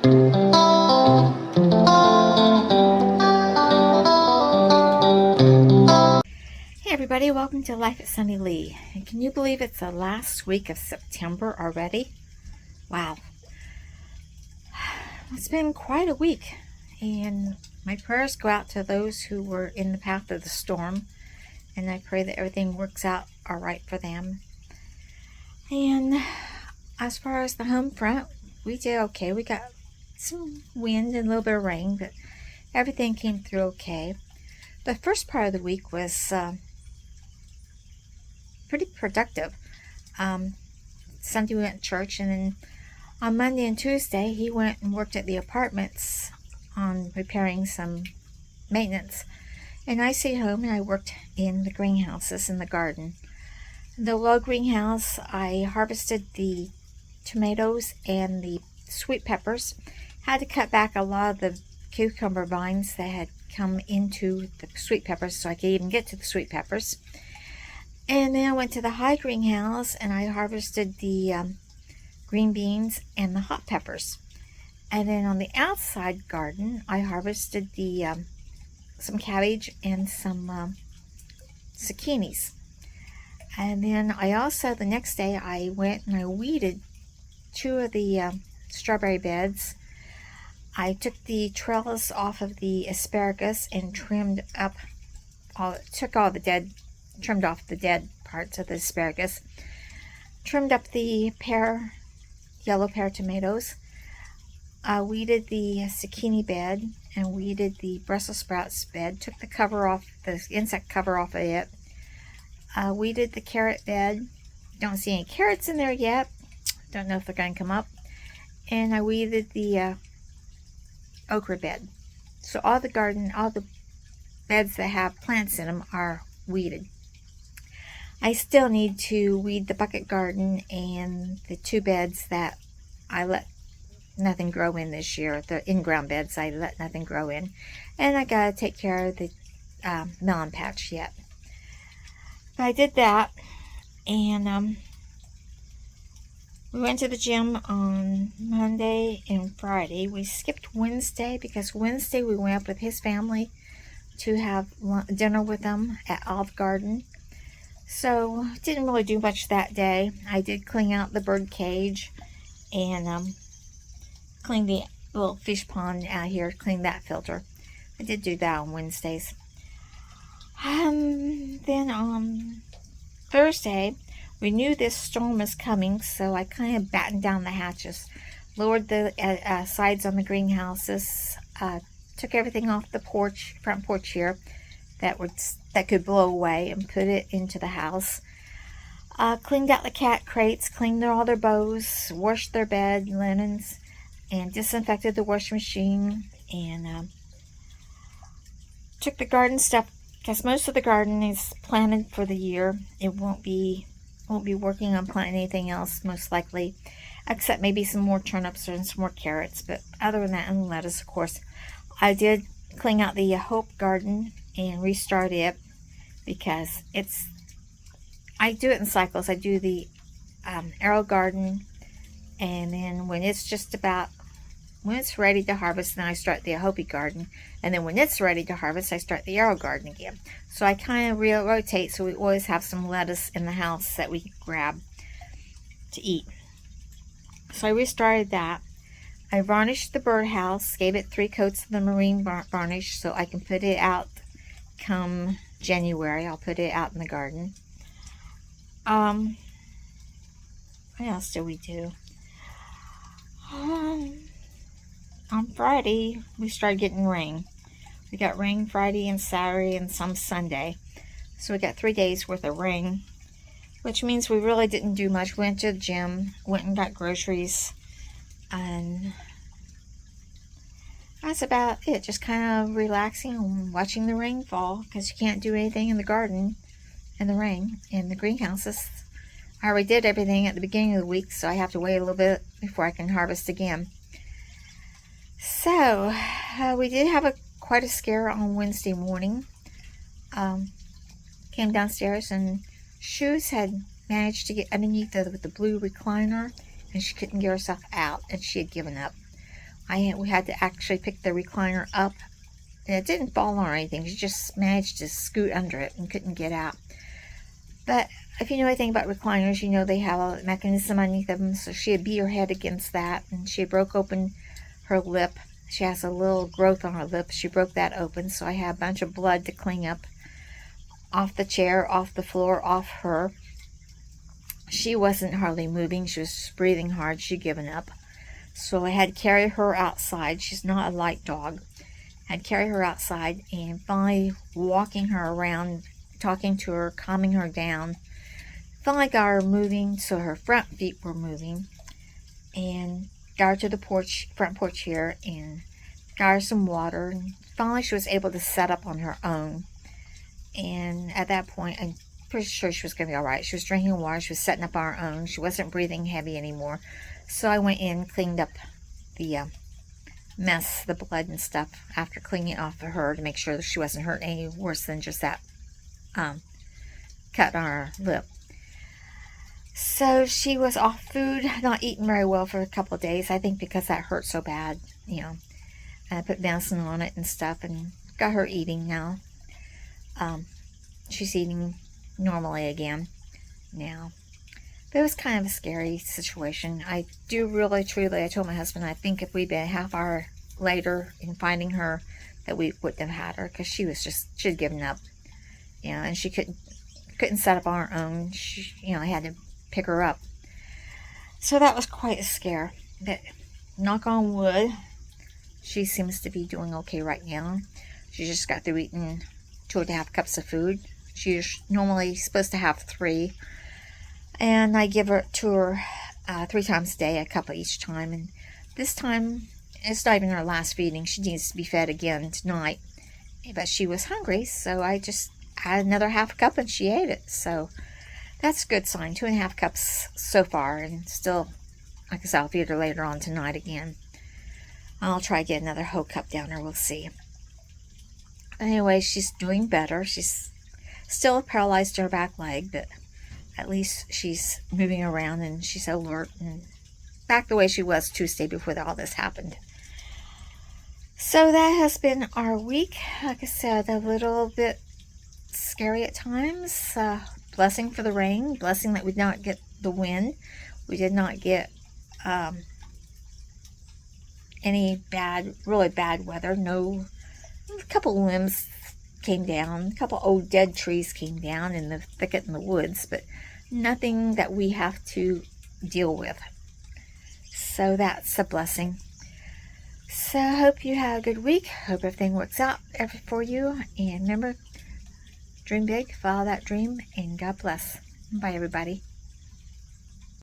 Hey everybody, welcome to Life at Sunny Lee. And can you believe it's the last week of September already? Wow. It's been quite a week, and my prayers go out to those who were in the path of the storm, and I pray that everything works out all right for them. And as far as the home front, we did okay. We got some wind and a little bit of rain, but everything came through okay. The first part of the week was pretty productive. Sunday we went to church, and then on Monday and Tuesday he went and worked at the apartments on repairing some maintenance, and I stayed home and I worked in the greenhouses in the garden. The low greenhouse, I harvested the tomatoes and the sweet peppers. Had to cut back a lot of the cucumber vines that had come into the sweet peppers so I could even get to the sweet peppers. And then I went to the high greenhouse and I harvested the green beans and the hot peppers. And then on the outside garden, I harvested the some cabbage and some zucchinis. And then I also, the next day, I went and I weeded two of the strawberry beds. I took the trellis off of the asparagus and trimmed up trimmed off the dead parts of the asparagus, trimmed up the yellow pear tomatoes, weeded the zucchini bed, and weeded the Brussels sprouts bed, took the insect cover off of it, weeded the carrot bed. Don't see any carrots in there yet, don't know if they're going to come up, and I weeded the okra bed. So all the beds that have plants in them are weeded. I still need to weed the bucket garden and the two beds that I let nothing grow in this year. The in-ground beds I let nothing grow in. And I gotta take care of the melon patch yet. But I did that, and we went to the gym on Monday and Friday. We skipped Wednesday because Wednesday we went up with his family to have dinner with them at Olive Garden. So didn't really do much that day. I did clean out the bird cage and clean the little fish pond out here, clean that filter. I did do that on Wednesdays. Then on Thursday, we knew this storm was coming, so I kind of battened down the hatches, lowered the sides on the greenhouses, took everything off the front porch here that could blow away, and put it into the house. Cleaned out the cat crates, cleaned all their bows, washed their bed linens, and disinfected the washing machine, and took the garden stuff, because most of the garden is planted for the year. It won't be working on planting anything else, most likely, except maybe some more turnips and some more carrots. But other than that, and lettuce, of course. I did clean out the Hope garden and restart it, because I do it in cycles. I do the arrow garden, and then when it's ready to harvest, then I start the Hopi garden, and then when it's ready to harvest, I start the arrow garden again. So I kind of rotate, so we always have some lettuce in the house that we grab to eat. So I restarted that. I varnished the birdhouse, gave it 3 coats of the marine varnish so I can put it out come January. I'll put it out in the garden. What else did we do? On Friday, we started getting rain. We got rain Friday and Saturday and some Sunday. So we got 3 days worth of rain, which means we really didn't do much. Went to the gym, went and got groceries, and that's about it. Just kind of relaxing and watching the rain fall, because you can't do anything in the garden in the rain. In the greenhouses, I already did everything at the beginning of the week, so I have to wait a little bit before I can harvest again. So we did have quite a scare on Wednesday morning. Came downstairs, and Shoes had managed to get underneath the blue recliner, and she couldn't get herself out, and she had given up. we had to actually pick the recliner up, and it didn't fall on or anything. She just managed to scoot under it and couldn't get out. But if you know anything about recliners, you know they have a mechanism underneath them. So she had beat her head against that, and she broke open her lip. She has a little growth on her lip. She broke that open, so I had a bunch of blood to clean up off the chair, off the floor, off her. She wasn't hardly moving. She was breathing hard. She'd given up. So I had to carry her outside. She's not a light dog. I had to carry her outside, and finally walking her around, talking to her, calming her down. Finally got her moving, so her front feet were moving, and got her to the front porch here, and got her some water. And finally she was able to set up on her own. And at that point, I'm pretty sure she was going to be all right. She was drinking water. She was setting up on her own. She wasn't breathing heavy anymore. So I went in, cleaned up the mess, the blood and stuff, after cleaning it off of her to make sure that she wasn't hurt any worse than just that cut on her lip. So she was off food, not eating very well for a couple of days. I think because that hurt so bad, you know. And I put medicine on it and stuff, and got her eating now. She's eating normally again now. But it was kind of a scary situation. I do really, truly, I told my husband, I think if we'd been a half hour later in finding her, that we wouldn't have had her, because she'd given up. You know, and she couldn't set up on her own. I had to pick her up. So that was quite a scare. But knock on wood, she seems to be doing okay right now. She just got through eating 2.5 cups of food. She's normally supposed to have 3. And I give her to her 3 times a day, a cup each time. And this time, it's not even her last feeding. She needs to be fed again tonight. But she was hungry, so I just added another half cup and she ate it. So that's a good sign. 2.5 cups so far. And still, like I said, I'll feed her later on tonight again. I'll try to get another whole cup down there. We'll see. Anyway, she's doing better. She's still paralyzed to her back leg, but at least she's moving around and she's alert and back the way she was Tuesday before all this happened. So that has been our week. Like I said, a little bit scary at times. Blessing for the rain. Blessing that we did not get the wind. We did not get any really bad weather. No, a couple limbs came down. A couple old dead trees came down in the thicket in the woods, but nothing that we have to deal with. So that's a blessing. So I hope you have a good week. Hope everything works out for you. And remember, dream big, follow that dream, and God bless. Bye, everybody.